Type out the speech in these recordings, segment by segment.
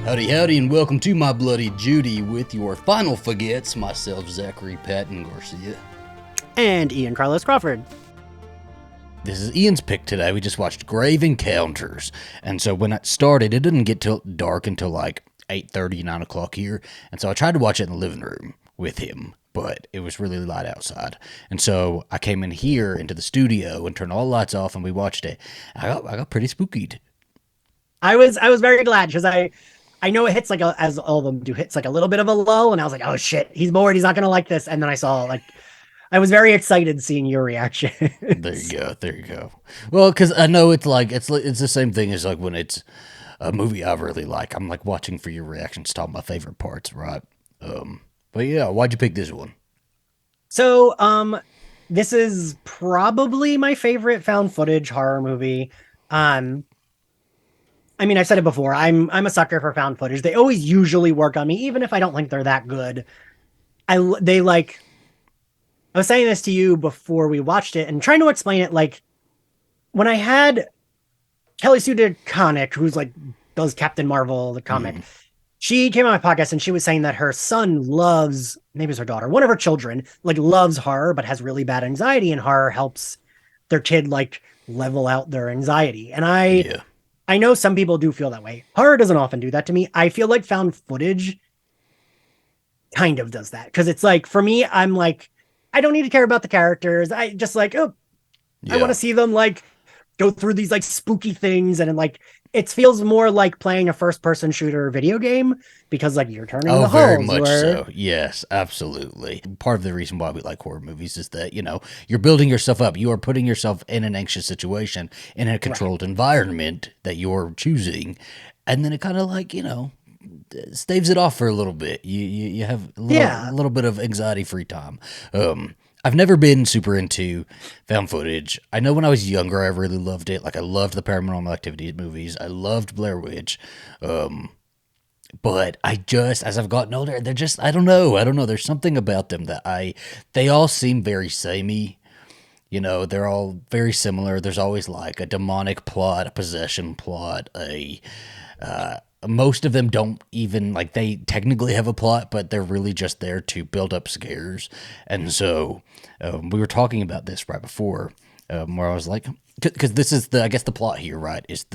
Howdy, howdy, and welcome to My Bloody Judy with your final forgets, myself, Zachary Patton Garcia. And Ian Carlos Crawford. This is Ian's pick today. We just watched Grave Encounters, and so when it started, it didn't get till dark until like 8:30, 9 o'clock here, and so I tried to watch it in the living room with him, but it was really light outside, and so I came in here into the studio and turned all the lights off, and we watched it. I got pretty spookied. I was very glad because I know it hits like as all of them do, hits like a little bit of a lull, and I was like, oh shit, he's bored, he's not gonna like this. And then I saw I was very excited seeing your reaction. There you go. Well, because I know it's the same thing as like when it's a movie I really like. I'm like watching for your reactions to all my favorite parts, right? But yeah, why'd you pick this one? So, this is probably my favorite found footage horror movie. I mean, I've said it before. I'm a sucker for found footage. They always usually work on me, even if I don't think they're that good. I was saying this to you before we watched it and trying to explain it. Like when I had Kelly Sue DeConnick, who's like does Captain Marvel, the comic, she came on my podcast and she was saying that her son loves, maybe it's her daughter, one of her children, like loves horror, but has really bad anxiety, and horror helps their kid like level out their anxiety. And I know some people do feel that way. Horror doesn't often do that to me. I feel like found footage kind of does that. Because it's like, for me, I'm like, I don't need to care about the characters. I just like, I want to see them like go through these like spooky things. And like, it feels more like playing a first person shooter video game because like you're turning the very holes. much so. Yes, absolutely. Part of the reason why we like horror movies is that, you're building yourself up. You are putting yourself in an anxious situation in a controlled environment that you're choosing. And then it kind of like, staves it off for a little bit. You have a little bit of anxiety-free time. I've never been super into found footage. I know when I was younger, I really loved it. Like, I loved the Paranormal Activity movies. I loved Blair Witch. But as I've gotten older, they're just, I don't know. There's something about them that they all seem very samey. They're all very similar. There's always like a demonic plot, a possession plot, most of them don't even, like, they technically have a plot, but they're really just there to build up scares. And so we were talking about this right before, where I was like, because this is I guess the plot here, right, is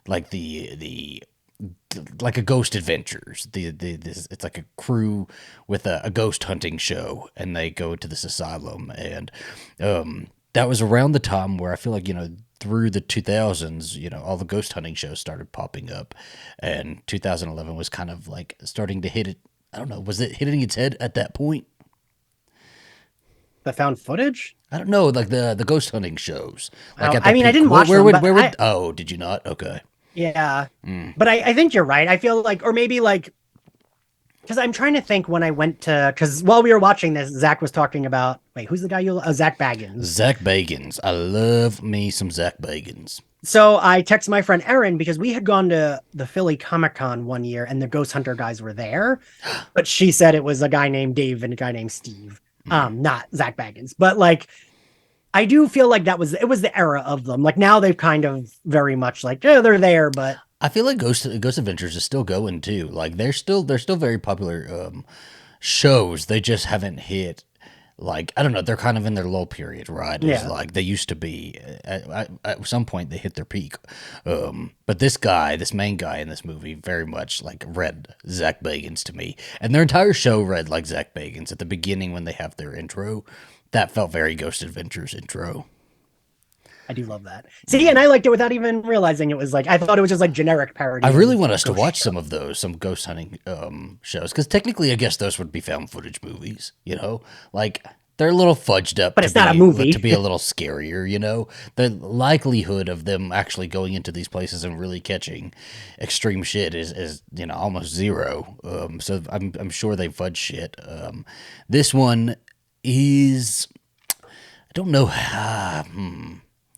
like a Ghost Adventures. It's like a crew with a ghost hunting show, and they go to this asylum, and that was around the time where I feel like, through the 2000s, all the ghost hunting shows started popping up, and 2011 was kind of like starting to hit it. I don't know. Was it hitting its head at that point? The found footage? I don't know. Like the ghost hunting shows. Like I didn't watch them. Oh, did you not? Okay. Yeah. But I think you're right. I feel like, or maybe like, because I'm trying to think when I went to, because while we were watching this, Zach was talking about, wait, who's the guy Zach Baggins. Zach Bagans. I love me some Zach Bagans. So I texted my friend Erin because we had gone to the Philly Comic-Con one year and the Ghost Hunter guys were there. But she said it was a guy named Dave and a guy named Steve. Not Zach Baggins. But like, I do feel like it was the era of them. Like now they've kind of very much like, they're there, but I feel like Ghost Adventures is still going too. Like they're still very popular shows. They just haven't hit, like, I don't know. They're kind of in their low period, right? It's like they used to be. At some point, they hit their peak. But this main guy in this movie, very much like read Zach Bagans to me, and their entire show read like Zach Bagans. At the beginning, when they have their intro, that felt very Ghost Adventures intro. I do love that. See, and I liked it without even realizing it was like, I thought it was just like generic parody. I really want us to watch some ghost hunting shows, because technically I guess those would be found footage movies, like they're a little fudged up, but it's not a movie to be a little scarier, the likelihood of them actually going into these places and really catching extreme shit is almost zero. So I'm sure they fudge shit. This one is, I don't know.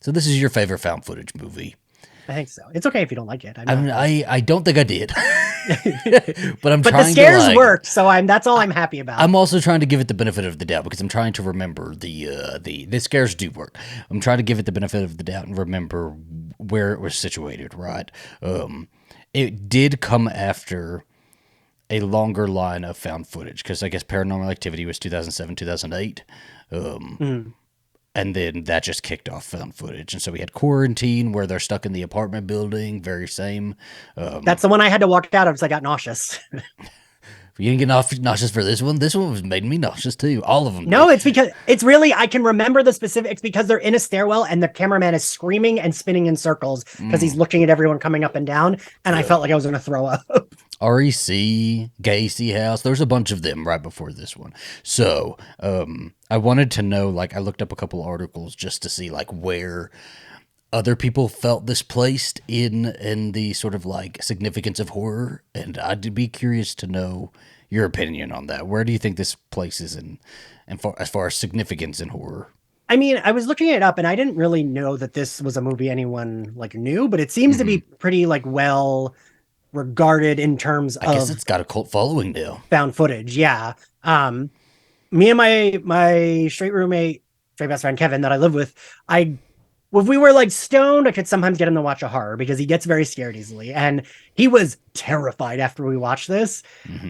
So this is your favorite found footage movie. I think so. It's okay if you don't like it. I don't think I did, but the scares worked, so that's all I'm happy about. I'm also trying to give it the benefit of the doubt because I'm trying to remember the scares do work. I'm trying to give it the benefit of the doubt and remember where it was situated. Right. it did come after a longer line of found footage because I guess Paranormal Activity was 2007, 2008. Mm. And then that just kicked off found footage. And so we had Quarantine, where they're stuck in the apartment building, very same. That's the one I had to walk out of because I got nauseous. You didn't get nauseous for this one. This one was making me nauseous too. All of them No, did. it's because it's really, I can remember the specifics because they're in a stairwell and the cameraman is screaming and spinning in circles because he's looking at everyone coming up and down. And I felt like I was going to throw up. REC, Gacy House. There's a bunch of them right before this one. So I wanted to know, like, I looked up a couple articles just to see, like, where other people felt this placed in the sort of like significance of horror, and I'd be curious to know your opinion on that. Where do you think this places as far as significance in horror? I mean, I was looking it up and I didn't really know that this was a movie anyone like knew, but it seems to be pretty like well regarded in terms I guess of it's got a cult following now. found footage. Yeah. Me and my straight best friend Kevin that I live with, if we were like stoned, I could sometimes get him to watch a horror because he gets very scared easily. And he was terrified after we watched this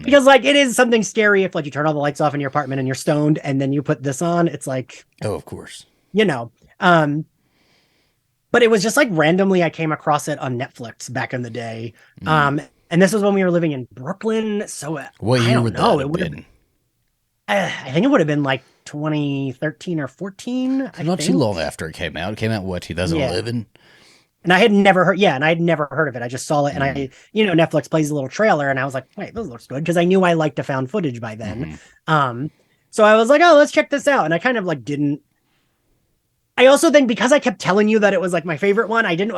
because like it is something scary if like you turn all the lights off in your apartment and you're stoned and then you put this on. It's like, Oh, of course. you know, um, but it was just like randomly I came across it on Netflix back in the day. And this was when we were living in Brooklyn. So What I year don't would know. that It have would have been? I think it would have been like 2013 or 14. Not too long after it came out. It came out, what, 2011? And I had never heard, and I had never heard of it. I just saw it, and Netflix plays a little trailer, and I was like, wait, this looks good because I knew I liked the found footage by then. So I was like, oh, let's check this out, and I kind of like didn't. I also think because I kept telling you that it was like my favorite one, I didn't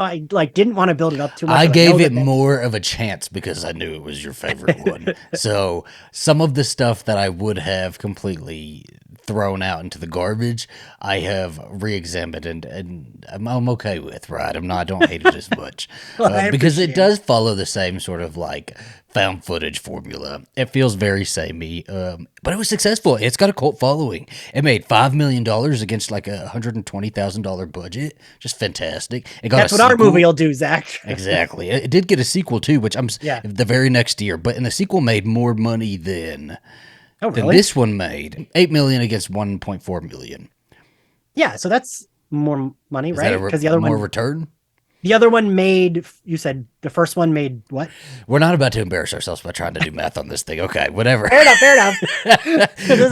want to build it up too much. I gave it more of a chance because I knew it was your favorite one. So some of the stuff that I would have completely thrown out into the garbage, I have re-examined and I'm okay with, right? I don't hate it as much Well, because it does follow the same sort of like found footage formula. It feels very samey, but it was successful. It's got a cult following. It made $5 million against like $120,000 budget. Just fantastic. It got That's what our movie will do, Zach. Exactly. It did get a sequel too, which the very next year. But the sequel made more money than this one made. $8 million against $1.4 million. Yeah, so that's more money, right? Because the other more return. The other one made. You said the first one made what? We're not about to embarrass ourselves by trying to do math on this thing. Okay, whatever. Fair enough.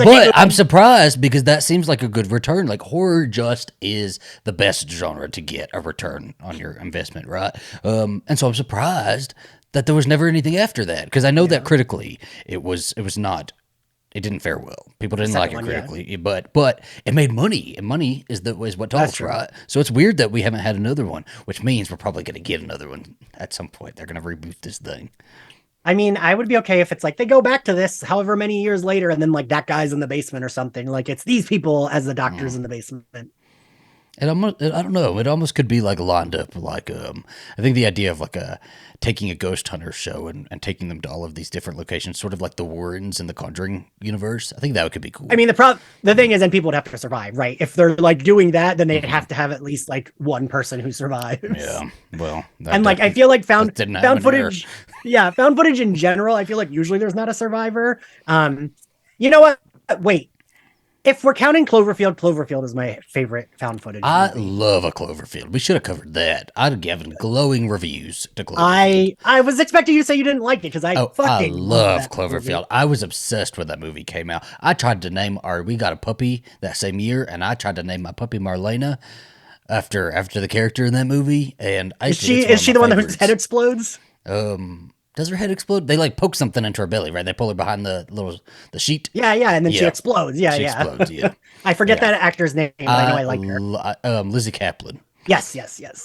But I'm surprised because that seems like a good return. Like horror just is the best genre to get a return on your investment, right? And so I'm surprised that there was never anything after that because I know that critically it was not. It didn't fare well. People didn't like it critically, but it made money, and money is what talks, right? So it's weird that we haven't had another one, which means we're probably going to get another one at some point. They're going to reboot this thing. I mean, I would be okay if it's like they go back to this however many years later, and then like that guy's in the basement or something. Like it's these people as the doctors in the basement. I don't know. It almost could be like lined up like I think the idea of like taking a ghost hunter show and taking them to all of these different locations, sort of like the Warrens in the Conjuring universe. I think that could be cool. I mean, the thing is, then people would have to survive, right? If they're like doing that, then they'd have to have at least like one person who survives. Yeah. Well, and like I feel like found footage. Yeah, found footage in general. I feel like usually there's not a survivor. You know what? Wait. If we're counting Cloverfield, Cloverfield is my favorite found footage movie. I love a Cloverfield. We should have covered that. I'd have given glowing reviews to Cloverfield. I was expecting you to say you didn't like it because I love Cloverfield. Movie. I was obsessed when that movie came out. I tried to name we got a puppy that same year, and I tried to name my puppy Marlena after the character in that movie. And is she the one whose head explodes? Does her head explode? They like poke something into her belly, right? They pull her behind the sheet. Yeah, and then she explodes. Yeah, she explodes, yeah. I forget that actor's name, but I know I like her. Lizzie Kaplan. Yes.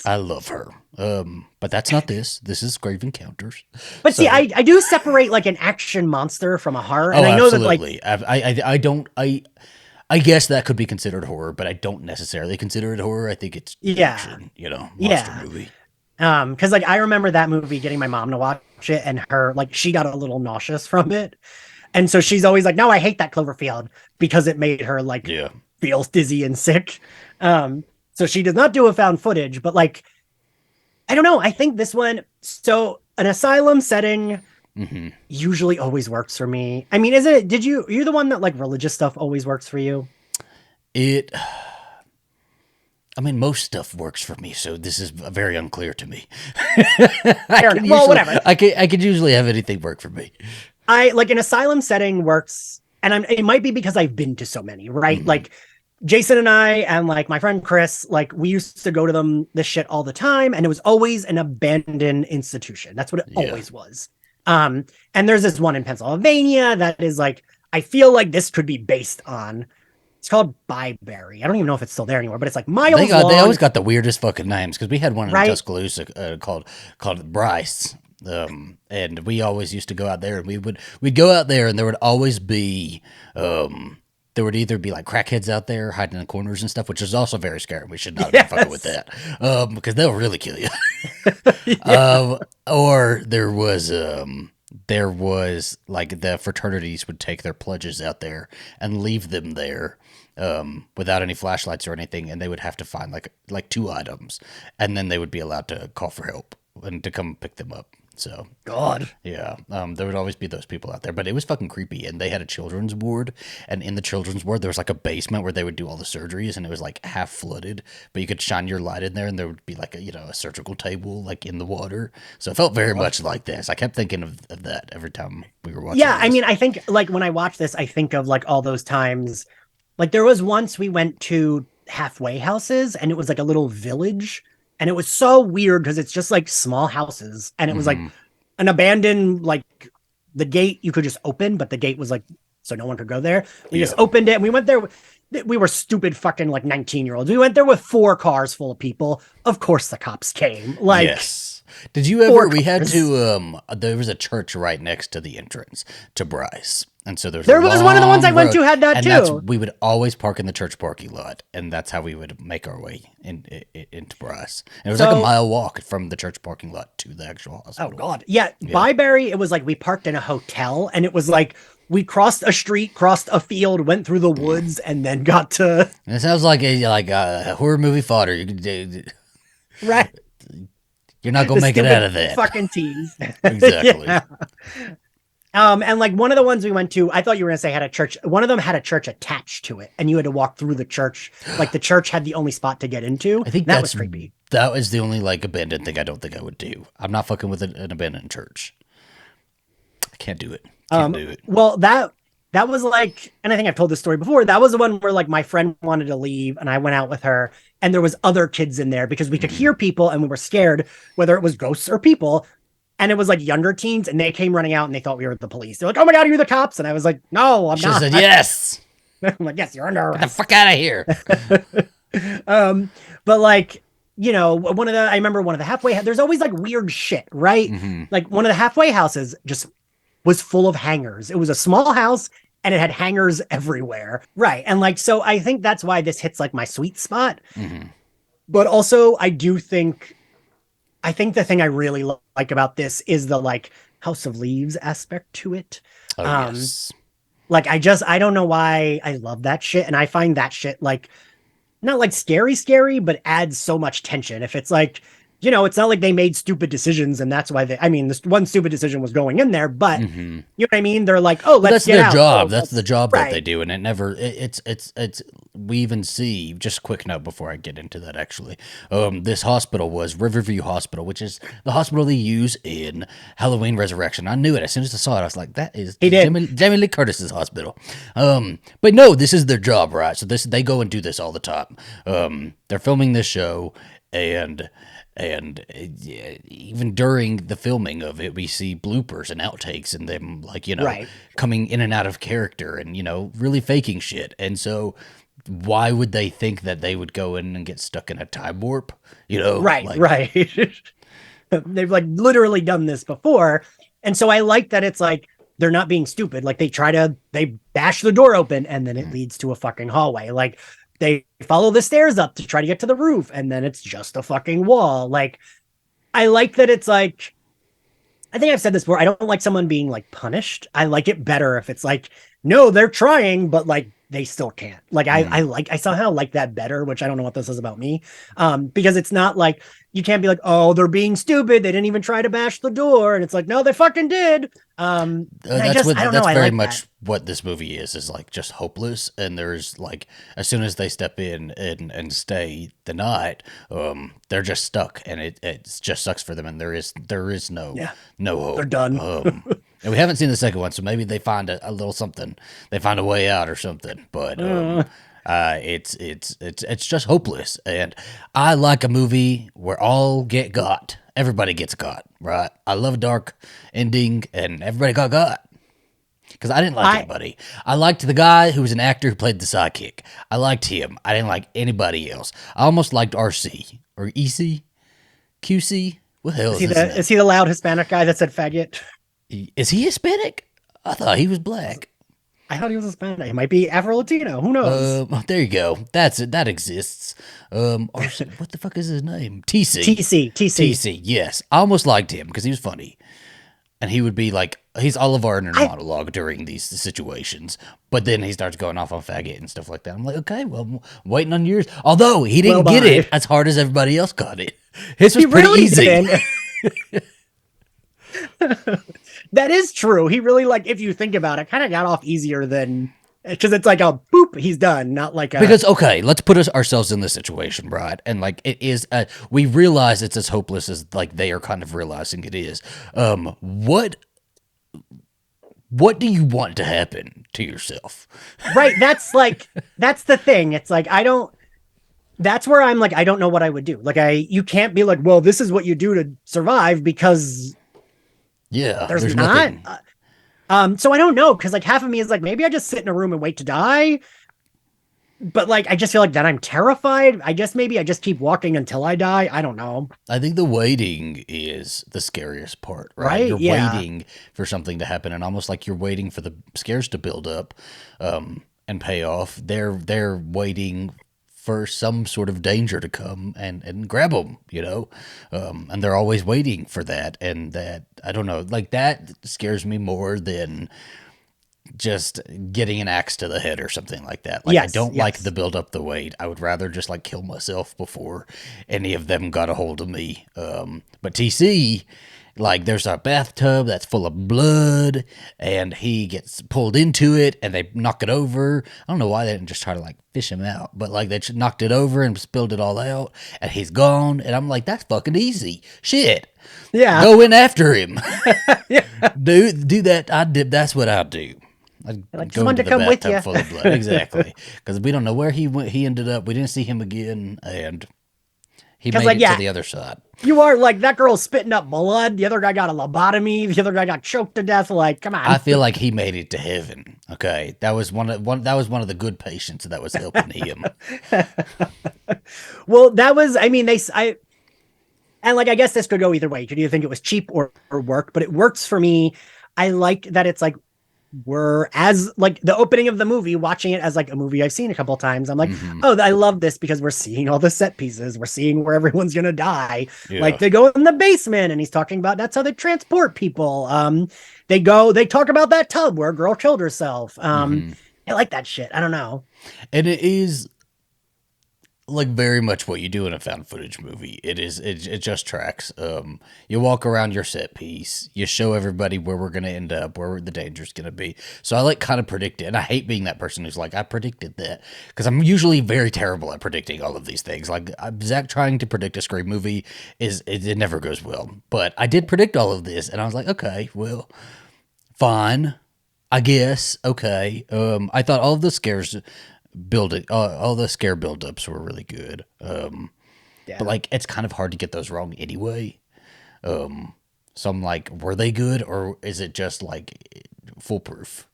I love her. But that's not this. This is Grave Encounters. But see, I do separate like an action monster from a horror, and I know absolutely. that like I don't. I guess that could be considered horror, but I don't necessarily consider it horror. I think it's action, monster movie. Because like I remember that movie getting my mom to watch it, and her like she got a little nauseous from it, and so she's always like, "No, I hate that Cloverfield," because it made her like feel dizzy and sick. So she does not do a found footage, but like I don't know. I think this one. So an asylum setting Hmm. usually always works for me. I mean, isn't it? You're the one that like religious stuff always works for you? It, I mean, most stuff works for me, so this is very unclear to me. I Fair can enough. Well, usually, whatever. I could usually have anything work for me. I like an asylum setting works, and it might be because I've been to so many, right? Hmm. Like Jason and I and like my friend Chris, like we used to go to them this shit all the time, and it was always an abandoned institution. That's what it Yeah. always was. And there's this one in Pennsylvania that is like I feel like this could be based on. It's called Byberry. I don't even know if it's still there anymore, but it's like miles They long, always got the weirdest fucking names because we had one in right? Tuscaloosa called Bryce, and we always used to go out there and we'd go out there and there would always be there would either be like crackheads out there hiding in the corners and stuff, which is also very scary. We should not have been fucking with Yes. that because they'll really kill you. Yeah. Or there was like the fraternities would take their pledges out there and leave them there without any flashlights or anything, and they would have to find like two items, and then they would be allowed to call for help and to come pick them up. So God. yeah, there would always be those people out there, but it was fucking creepy. And they had a children's ward, and in the children's ward, there was like a basement where they would do all the surgeries, and it was like half flooded, but you could shine your light in there, and there would be like a surgical table like in the water. So it felt very God. much like this. I kept thinking of that every time we were watching Yeah, I this. mean, I think like when I watch this, I think of like all those times. Like there was once we went to halfway houses and it was like a little village and it was so weird because it's just like small houses and it was like Hmm. an abandoned like the gate you could just open, but the gate was like so no one could go there. We just Yeah. opened it and we went there. We were stupid fucking like 19-year-olds. We went there with 4 cars full of people. Of course the cops came. Like Yes. Did you ever? four We had cars. to. There was a church right next to the entrance to Bryce, and so there's a There was one of the ones I long went road, to had that and that's too. we would always park in the church parking lot, and that's how we would make our way into Bryce. And it was like a So mile walk from the church parking lot to the actual oh hospital. God. Yeah. Yeah, Byberry, it was like we parked in a hotel and it was like we crossed a street, crossed a field, went through the woods, and then got to and it sounds like a horror movie fodder. right You're not gonna the make it out stupid of that. fucking tease. Exactly. Yeah. And like one of the ones we went to, I thought you were gonna say had a church. One of them had a church attached to it, and you had to walk through the church. Like the church had the only spot to get into. I think That was creepy. that was the only like abandoned thing I don't think I would do. I'm not fucking with an abandoned church. I can't do it. Can't do it. Well, that was like, and I think I've told this story before. That was the one where like my friend wanted to leave, and I went out with her, and there was other kids in there because we could Mhm. hear people, and we were scared whether it was ghosts or people. And it was like younger teens, and they came running out, and they thought we were the police. They're like, "Oh my god, are you the cops?" And I was like, "No, I'm Should have not." said yes. I'm like, "Yes, you're under Get the arrest." fuck out of here. But like, I remember one of the halfway. There's always like weird shit, right? Hmm. Like one of the halfway houses just was full of hangers. It was a small house and it had hangers everywhere. Right. And like, so I think that's why this hits like my sweet spot. Hmm. But also, I think the thing I really like about this is the like House of Leaves aspect to it. Oh Um, yes. like I don't know why I love that shit. And I find that shit like not like scary, but adds so much tension. If it's like, it's not like they made stupid decisions and that's why I mean, this one stupid decision was going in there, but Hmm. you know what I mean? They're like, oh, But let's that's get their out. Oh, job. That's the job that right. they do, and it never. It's. We even see just a quick note before I get into that. Actually, this hospital was Riverview Hospital, which is the hospital they use in Halloween Resurrection. I knew it as soon as I saw it. I was like, that is He did. Jamie Lee Curtis's hospital. But no, this is their job, right? So they go and do this all the time. They're filming this show, and yeah, even during the filming of it, we see bloopers and outtakes and them like Right. coming in and out of character and really faking shit. And so, why would they think that they would go in and get stuck in a time warp? Right. Like Right. They've like literally done this before. And so I like that it's like they're not being stupid. Like they bash the door open and then it leads to a fucking hallway. Like they follow the stairs up to try to get to the roof and then it's just a fucking wall. Like I like that it's like, I think I've said this before. I don't like someone being like punished. I like it better if it's like, no, they're trying, but like they still can't. Like I somehow like that better, which I don't know what this is about me. Because it's not like you can't be like, oh, they're being stupid. They didn't even try to bash the door. And it's like, no, they fucking did. And I don't know. That's I very like that. much what this movie is like just hopeless. And there's like as soon as they step in and stay the night, they're just stuck, and it just sucks for them. And there is Yeah, no they're hope. done. And we haven't seen the second one, so maybe they find a little something. They find a way out or something. But it's just hopeless. And I like a movie where all get got. Everybody gets got, right? I love a dark ending, and everybody got. Because I didn't like anybody. I liked the guy who was an actor who played the sidekick. I liked him. I didn't like anybody else. I almost liked RC or EC, QC. What the hell is his name? Is he the loud Hispanic guy that said faggot? Is he Hispanic? I thought he was black. I thought he was Hispanic. He might be Afro Latino. Who knows? There you go. That's it. That exists. RC, what the fuck is his name? TC. TC. Yes, I almost liked him because he was funny. And he would be like, he's all of our inner monologue during these situations. But then he starts going off on faggot and stuff like that. I'm like, okay, well, I'm waiting on yours. Although he didn't get it as hard as everybody else got it. His was pretty easy. That is true. He really, like, if you think about it, kind of got off easier than, because it's like a boop, he's done, not like a. Because, okay, let's put ourselves in this situation, right? And like, it is, we realize it's as hopeless as like they are kind of realizing it is. What do you want to happen to yourself? Right. That's the thing. It's like, that's where I'm like, I don't know what I would do. Like, you can't be like, well, this is what you do to survive, because there's not. Nothing. So I don't know, because like half of me is like, maybe I just sit in a room and wait to die. But like, I just feel like that I'm terrified. I guess maybe I just keep walking until I die. I don't know. I think the waiting is the scariest part, right? You're waiting for something to happen, and almost like you're waiting for the scares to build up and pay off. They're waiting for some sort of danger to come and grab them, and they're always waiting for that. And that, I don't know, like that scares me more than just getting an axe to the head or something like that. Like, I don't like the build up, the wait. I would rather just like kill myself before any of them got a hold of me. But TC, like, there's a bathtub that's full of blood, and he gets pulled into it, and they knock it over. I don't know why they didn't just try to like fish him out, but like they just knocked it over and spilled it all out, and he's gone. And I'm like, that's fucking easy. Shit. Yeah. Go in after him. Do that. That's what I do. I'd like, go into to come with you. Full of blood. Exactly. Because we don't know where he went. He ended up. We didn't see him again, and he made it to the other side. You are like, that girl's spitting up blood. The other guy got a lobotomy. The other guy got choked to death. Like, come on. I feel like he made it to heaven. Okay, that was one of the good patients that was helping him. Well, that was. I mean, and like, I guess this could go either way. Do you think it was cheap or work? But it works for me. I like that it's like, we're, as like the opening of the movie, watching it as like a movie I've seen a couple times. I'm like, oh, I love this because we're seeing all the set pieces. We're seeing where everyone's gonna die. Yeah. Like, they go in the basement, and he's talking about that's how they transport people. They talk about that tub where a girl killed herself. I like that shit. I don't know. And it is like very much what you do in a found footage movie. It just tracks. You walk around your set piece, you show everybody where we're going to end up, where the danger's going to be. So I like kind of predict it. And I hate being that person who's like, I predicted that, because I'm usually very terrible at predicting all of these things. Like, Zach trying to predict a Scream movie it never goes well. But I did predict all of this, and I was like, okay, well, fine, I guess. Okay. I thought all of the scares all the scare buildups were really good. But like, it's kind of hard to get those wrong anyway. So I'm like, were they good, or is it just like foolproof?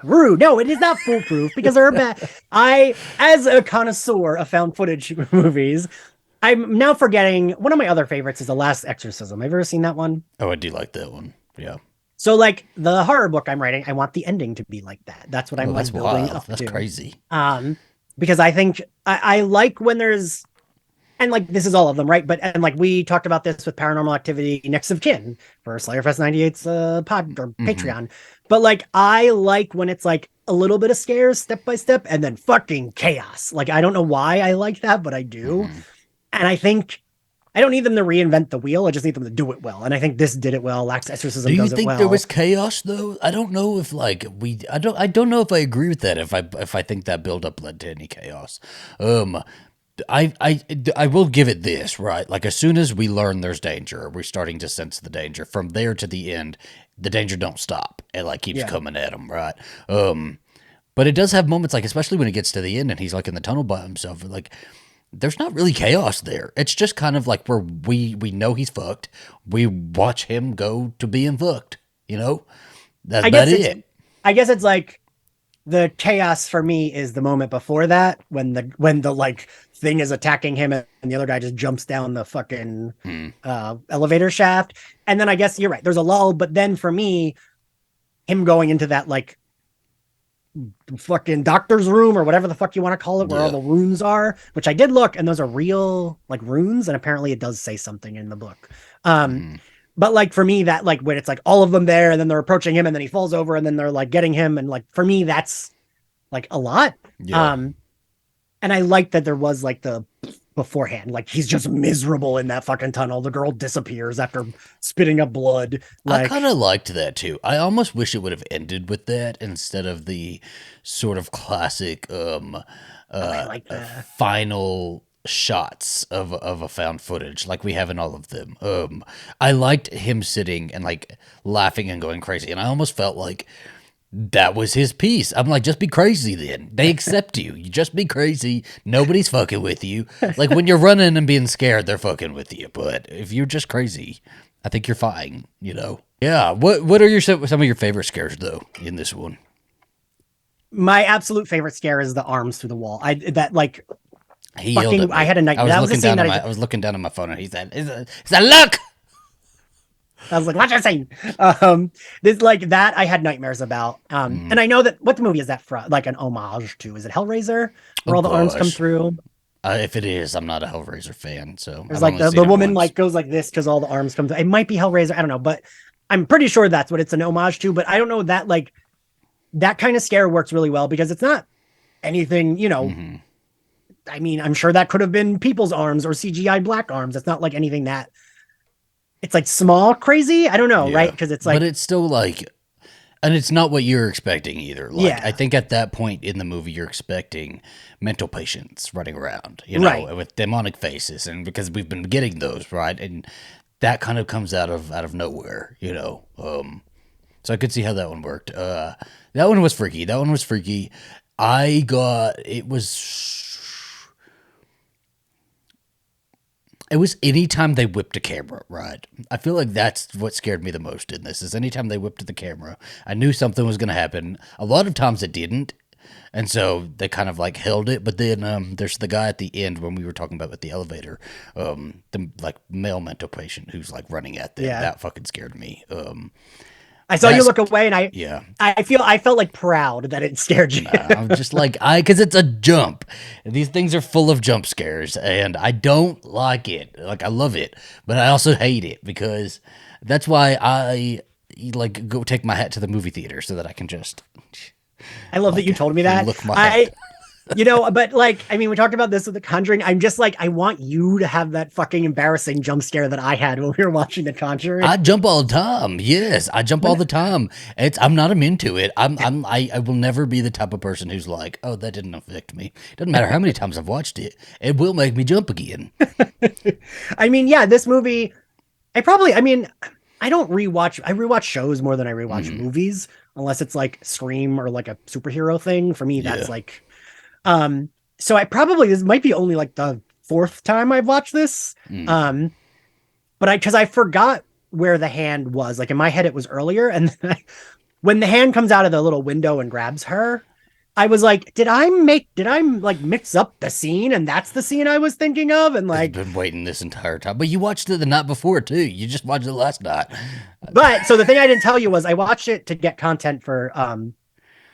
Rude. No, it is not foolproof, because they're bad. As a connoisseur of found footage movies, I'm now forgetting, one of my other favorites is The Last Exorcism. Have you ever seen that one? Oh, I do like that one. Yeah. So like, the horror book I'm writing, I want the ending to be like that. That's what I'm like building up to. That's crazy. Because I think I like when there's, and like, this is all of them, right? But, and like, we talked about this with Paranormal Activity Next of Kin for Slayerfest 98's pod or Patreon. But like, I like when it's like, a little bit of scares step by step and then fucking chaos. Like, I don't know why I like that, but I do. Mhm. And I think I don't need them to reinvent the wheel. I just need them to do it well. And I think this did it well. Lax Do Exorcism you does it think there well. was chaos though? I don't know if like I don't know if I agree with that. If I think that build up led to any chaos. Um, I will give it this, right? Like as soon as we learn there's danger, we're starting to sense the danger. From there to the end, the danger don't stop. It like keeps Yeah. coming at him, right? But it does have moments like especially when it gets to the end and he's like in the tunnel by himself, like there's not really chaos there. It's just kind of like where we know he's fucked. We watch him go to being fucked. You know, that's I about guess it's it. I guess it's like the chaos for me is the moment before that when the like thing is attacking him and the other guy just jumps down the fucking Hmm. elevator shaft. And then I guess you're right. There's a lull, but then for me, him going into that like fucking doctor's room or whatever the fuck you want to call it, where all Yeah. the runes are, which I did look, and those are real like runes, and apparently it does say something in the book. Um, Hmm. but like for me, that like when it's like all of them there, and then they're approaching him, and then he falls over, and then they're like getting him, and like for me, that's like a lot. Yeah. Um, and I like that there was like the beforehand, like he's just miserable in that fucking tunnel. The girl disappears after spitting up blood. I kind Like of liked that too. I almost wish it would have ended with that instead of the sort of classic oh, I like that. final shots of a found footage like we have in all of them. I liked him sitting and like laughing and going crazy, and I almost felt like that was his piece. I'm like, just be crazy then. They accept you. You just be crazy. Nobody's fucking with you. Like when you're running and being scared, they're fucking with you. But if you're just crazy, I think you're fine, you know? Yeah. What are some of your favorite scares though in this one? My absolute favorite scare is the arms through the wall. I that like He yelled at fucking I me. had a nightmare. That was the scene that I was looking down at my phone and he said, look. I was like, "What's that saying?" This like that I had nightmares about. Mm. And I know that what the movie is that from? Like an homage to? Is it Hellraiser, Oh where all the arms come gosh. through? If it is, I'm not a Hellraiser fan, so There's I've like only the seen it woman once. like goes like this because all the arms come through. It might be Hellraiser. I don't know, but I'm pretty sure that's what it's an homage to. But I don't know that like that kind of scare works really well because it's not anything. Hmm. I mean, I'm sure that could have been people's arms or CGI black arms. It's not like anything that it's like small crazy. I don't know, right? Yeah. Because it's But like it's still like, and it's not what you're expecting either. Like, I yeah, think at that point in the movie, you're expecting mental patients running around, you right. know, with demonic faces, and because we've been getting those, right? And that kind of comes out of nowhere, you know. So I could see how that one worked. That one was freaky. That one was freaky. I got it was. It was anytime they whipped a camera, right? I feel like that's what scared me the most in this. Is anytime they whipped the camera, I knew something was going to happen. A lot of times it didn't, and so they kind of like held it. But then there's the guy at the end when we were talking about with the elevator, the like male mental patient who's like running at them. Yeah. That fucking scared me. I saw you That's look away and yeah. I felt like proud that it scared you. Nah, I'm just like because it's a jump. These things are full of jump scares, and I don't like it. Like I love it, but I also hate it because that's why I like go take my hat to the movie theater so that I can just I love that like you told me that. look my head. But like, I mean, we talked about this with The Conjuring. I'm just like, I want you to have that fucking embarrassing jump scare that I had when we were watching The Conjuring. I jump all the time. Yes, I jump all the time. I'm not into it. I will never be the type of person who's like, oh, that didn't affect me. Doesn't matter how many times I've watched it. It will make me jump again. I mean, yeah, this movie, I mean, I don't rewatch, I rewatch shows more than I rewatch Mhm. movies, unless it's like Scream or like a superhero thing. For me, that's Yeah. like, um, so this might be only like the fourth time I've watched this. Mm. Um, because I forgot where the hand was. Like in my head, it was earlier. And then when the hand comes out of the little window and grabs her, I was like, did I like mix up the scene? And that's the scene I was thinking of. And I've like, been waiting this entire time. But you watched it the night before too. You just watched it last night. but so the thing I didn't tell you was I watched it to get content for,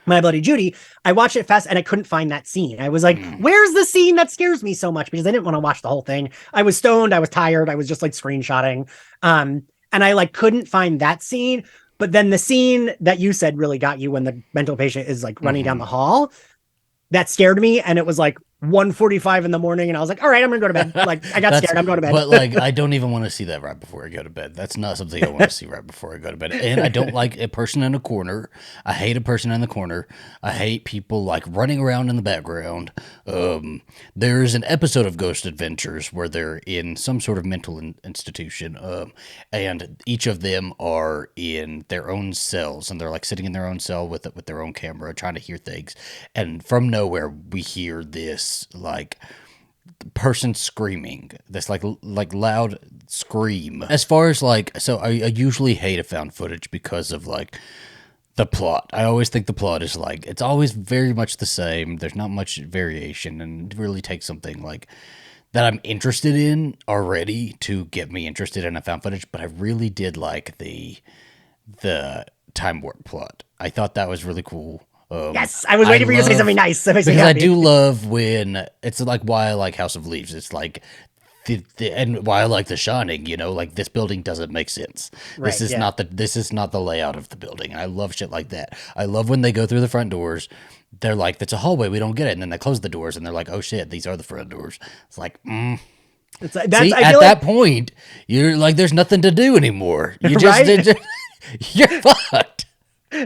My Bloody Judy. I watched it fast and I couldn't find that scene. I was like, Mm. where's the scene that scares me so much? Because I didn't want to watch the whole thing. I was stoned. I was tired. I was just like screenshotting. And I like couldn't find that scene. But then the scene that you said really got you when the mental patient is like running down Hmm. the hall, that scared me. And it was like 1:45 in the morning. And I was like, all right, I'm going to go to bed. Like, I got That's, scared. I'm going to but bed. like, I don't even want to see that right before I go to bed. That's not something I want to see right before I go to bed. And I don't like a person in a corner. I hate a person in the corner. I hate people like running around in the background. There's an episode of Ghost Adventures where they're in some sort of mental institution, and each of them are in their own cells, and they're like sitting in their own cell with their own camera, trying to hear things. And from nowhere, we hear this like person screaming, this like loud scream. As far as like, so I usually hate a found footage because of like the plot. I always think the plot is like, it's always very much the same. There's not much variation, and it really takes something like that I'm interested in already to get me interested in a found footage. But I really did like the time warp plot. I thought that was really cool. Yes. I was I waiting for you to say something love, nice. That makes me because I happy. do love when it's like why I like House of Leaves. It's like and why I like The Shining. You know, like this building doesn't make sense. Right. Yeah. This is not the layout of the building. I love shit like that. I love when they go through the front doors. They're like, "That's a hallway. We don't get it." And then they close the doors, and they're like, "Oh shit, these are the front doors." It's like, It's like, see, I at feel that like, point, you're like, "There's nothing to do anymore. You just, right. you're fucked."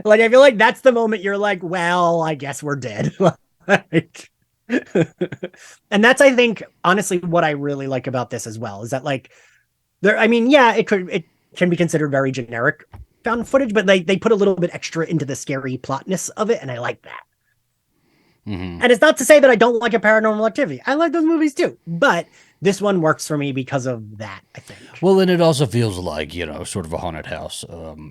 Like, I feel like that's the moment you're like, well, I guess we're dead. Like, and that's, I think, honestly, what I really like about this as well is that, like, there, I mean, yeah, it can be considered very generic found footage, but they put a little bit extra into the scary plotness of it. And I like that. Hmm. And it's not to say that I don't like a paranormal activity. I like those movies too, but this one works for me because of that, I think. Well, and it also feels like, you know, sort of a haunted house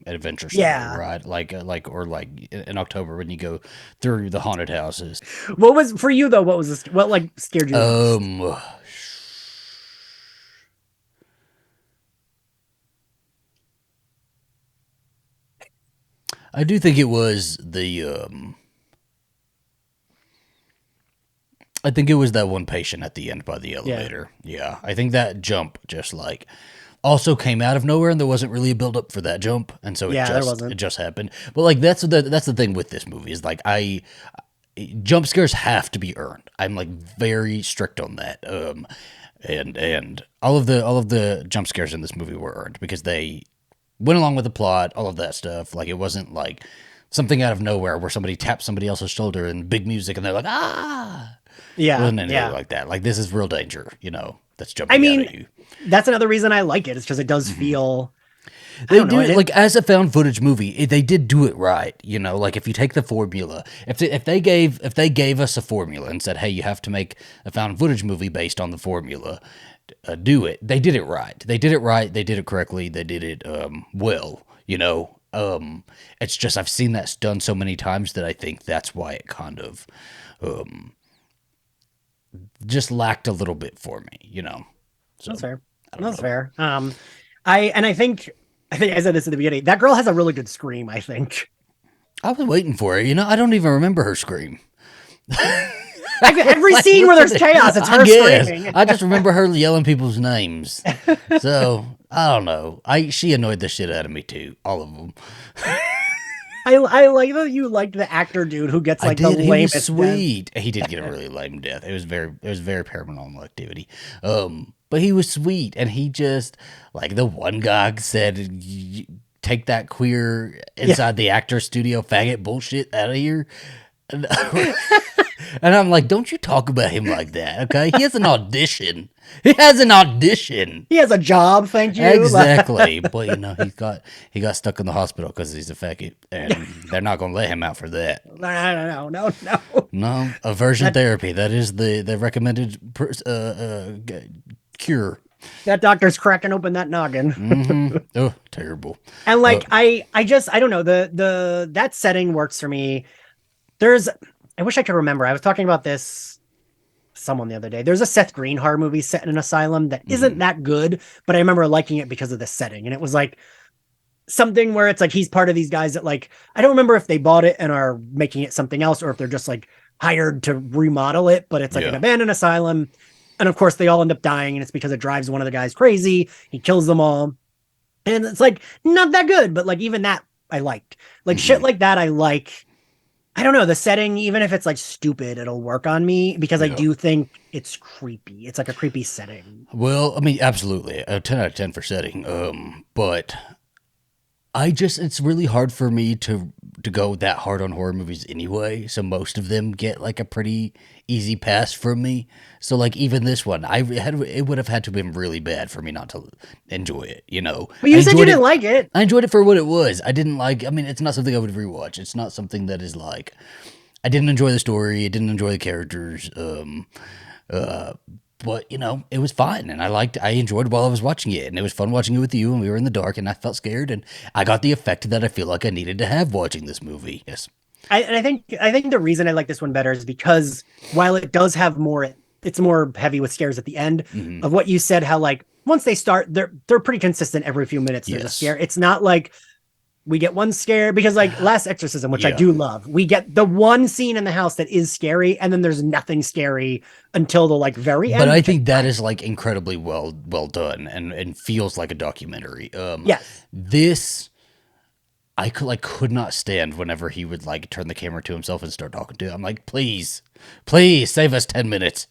adventure story, Yeah. right? Like or like in October when you go through the haunted houses. What was for you though? What was this? What like scared you the most? Um, I do think it was I think it was that one patient at the end by the Yeah. elevator. Yeah, I think that jump just like also came out of nowhere, and there wasn't really a build up for that jump, and so Yeah, there it wasn't. just happened. But like that's the thing with this movie is like I jump scares have to be earned. I'm like very strict on that. And all of the jump scares in this movie were earned because they went along with the plot, all of that stuff. Like it wasn't like something out of nowhere where somebody taps somebody else's shoulder and big music and they're like, ah. It Yeah, wasn't anything yeah. like that. Like this is real danger, you know, that's I jumping out mean, at you. that's another reason I like it. Is because it does feel. I They don't know. do And like as a found footage movie, they did do it right. You know, like if you take the formula, if they gave us a formula and said, hey, you have to make a found footage movie based on the formula, do it. They did it right. They did it right. They did it correctly. They did it well. You know, it's just I've seen that done so many times that I think that's why it kind of just lacked a little bit for me. You know, so that's fair. I don't That's know. fair. I think I said this at the beginning. That girl has a really good scream. I think. I was waiting for it. You know, I don't even remember her scream. Every Like, scene where there's listen, chaos, it's I her guess. screaming. I just remember her yelling people's names. So I don't know. She annoyed the shit out of me too. All of them. I like that you liked the actor dude who gets I like the did. He was lamest death. sweet. He did get a really lame death. It was very paranormal activity. But he was sweet, and he just like the one guy said, "Take that queer Yeah. inside the actor studio faggot bullshit out of here." And, and I'm like, don't you talk about him like that, okay? He has an audition. He has an audition. He has a job, thank you. Exactly, but you know he got stuck in the hospital because he's a faggot, and they're not gonna let him out for that. No. No, aversion That therapy. That is the recommended cure. that doctor's cracking open that noggin. Oh, terrible. And Uh, like I don't know, the that setting works for me. There's I wish I could remember. I was talking about this with someone the other day. There's a Seth Green horror movie set in an asylum that isn't that good, but I remember liking it because of the setting. And it was like something where it's like he's part of these guys that like I don't remember if they bought it and are making it something else or if they're just like hired to remodel it, but it's like an yeah. abandoned asylum. And of course they all end up dying, and it's because it drives one of the guys crazy. He kills them all. And it's like not that good, but like even that I liked. Like shit Hmm. like that I like. I don't know, the setting, even if it's like stupid, it'll work on me because I Yeah. do think it's creepy. It's like a creepy setting. Well, I mean, absolutely, a 10 out of 10 for setting. But it's really hard for me to go that hard on horror movies anyway. So most of them get like a pretty easy pass from me. So like even this one, it would have had to have been really bad for me not to enjoy it. You know, But I you said you enjoyed didn't it. like it. I enjoyed it for what it was. I didn't like. I mean, it's not something I would rewatch. It's not something that is like. I didn't enjoy the story. I didn't enjoy the characters. Uh, but it was fine, and I enjoyed it while I was watching it, and it was fun watching it with you, and we were in the dark, and I felt scared, and I got the effect that I feel like I needed to have watching this movie. Yes. I think the reason I like this one better is because while it does have more, it's more heavy with scares at the end Hmm. of what you said. How like once they start, they're pretty consistent. Every few minutes, there's a Yes. scare. It's not like we get one scare because like Last Exorcism, which I Yeah. do love, we get the one scene in the house that is scary, and then there's nothing scary until the like very But end, I which think that is like incredibly well done and feels like a documentary. yes, This I could not stand whenever he would like turn the camera to himself and start talking to. I'm like, please, please save us 10 minutes,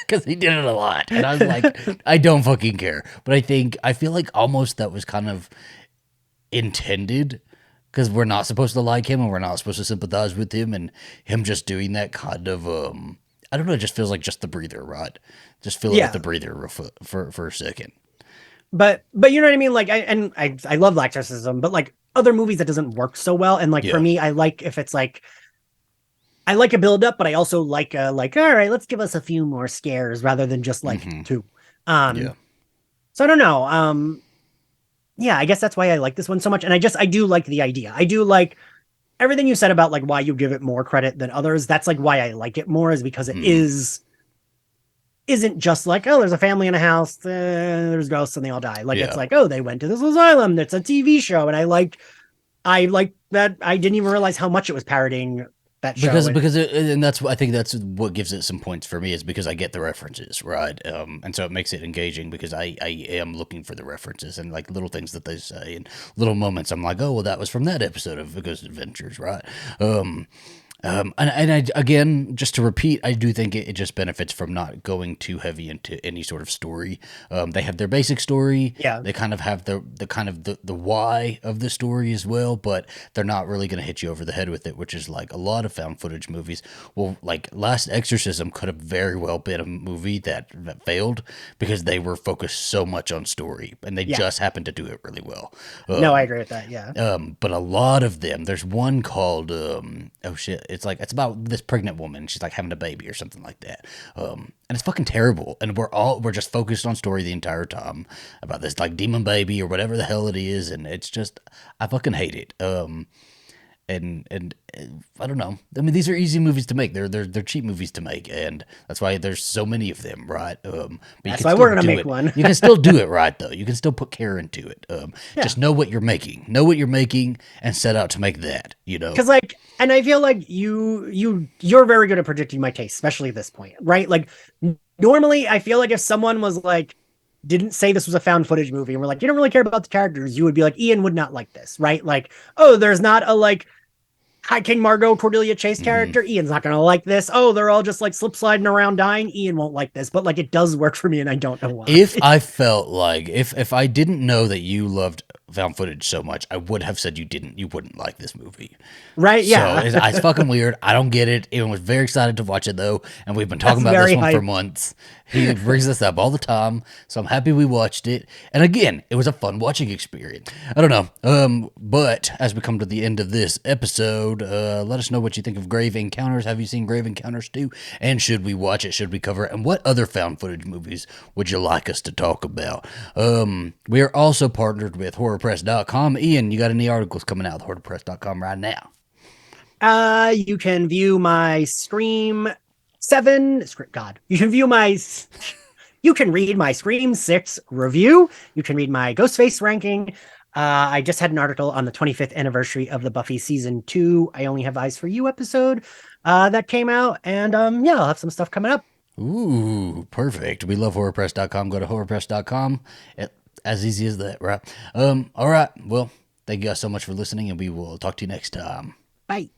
because he did it a lot, and I was like, I don't fucking care. But I feel like almost that was kind of intended, because we're not supposed to like him and we're not supposed to sympathize with him, and him just doing that kind of I don't know, it just feels like just the breather, right? Just fill it with the yeah. breather for a second. But you know what I mean. Like I love Last Exorcism, but like other movies that doesn't work so well. And like for Yeah. me, I like if it's like I like a build up, but I also like a like, all right, let's give us a few more scares rather than just like Hmm. two. Yeah. So I don't know. Yeah, I guess that's why I like this one so much. And I do like the idea. I do like everything you said about like why you give it more credit than others. That's like why I like it more, is because it Hmm. isn't just like, oh, there's a family in a house, there's ghosts and they all die. Like it's Yeah. like, oh, they went to this asylum. It's a TV show, and I like that. I didn't even realize how much it was parodying that show. And And I think that's what gives it some points for me, is because I get the references, right? And so it makes it engaging because I am looking for the references and like little things that they say and little moments. I'm like, oh well, that was from that episode of Ghost Adventures, right? Um, again, just to repeat, I do think it just benefits from not going too heavy into any sort of story. They have their basic story. yeah, They kind of have the kind of the why of the story as well, but they're not really going to hit you over the head with it, which is like a lot of found footage movies. Well, like Last Exorcism could have very well been a movie that failed because they were focused so much on story, and they yeah. just happened to do it really well. No, I agree with that. Yeah. But a lot of them, there's one called oh shit, it's about this pregnant woman. She's like having a baby or something like that. And it's fucking terrible. And we're just focused on story the entire time about this like demon baby or whatever the hell it is, and it's just I fucking hate it. And I don't know. I mean, these are easy movies to make. They're cheap movies to make, and that's why there's so many of them, right? But you That's can why still we're gonna do make it. one. You can still do it right though. You can still put care into it. Yeah. Just know what you're making. Know what you're making, and set out to make that. You know. Because like, and I feel like you're very good at predicting my taste, especially at this point, right? Like normally I feel like if someone was like didn't say this was a found footage movie and we're like, you don't really care about the characters, you would be like, Ian would not like this, right? Like, oh, there's not a like High King Margot Cordelia Chase Mhm. character. Ian's not gonna like this. Oh, they're all just like slip sliding around dying. Ian won't like this, but like it does work for me, and I don't know why. If I felt like if I didn't know that you loved found footage so much, I would have said you wouldn't like this movie. Right? So Yeah. it's fucking weird. I don't get it. Ian was very excited to watch it though, and we've been talking That's about this very one for hype. months. He brings this up all the time, so I'm happy we watched it. And again, it was a fun watching experience. I don't know, but as we come to the end of this episode, let us know what you think of Grave Encounters. Have you seen Grave Encounters 2? And should we watch it? Should we cover it? And what other found footage movies would you like us to talk about? We are also partnered with HorrorPress.com. Ian, you got any articles coming out with HorrorPress.com right now? You can view my Scream 7 script. God, you can view my. You can read my Scream 6 review. You can read my Ghostface ranking. I just had an article on the 25th anniversary of the Buffy season 2 I Only Have Eyes for You episode that came out. And yeah, I'll have some stuff coming up. Ooh, perfect. We love horrorpress.com. Go to horrorpress.com. As easy as that, right? All right. Well, Thank you guys so much for listening, and we will talk to you next time. Bye.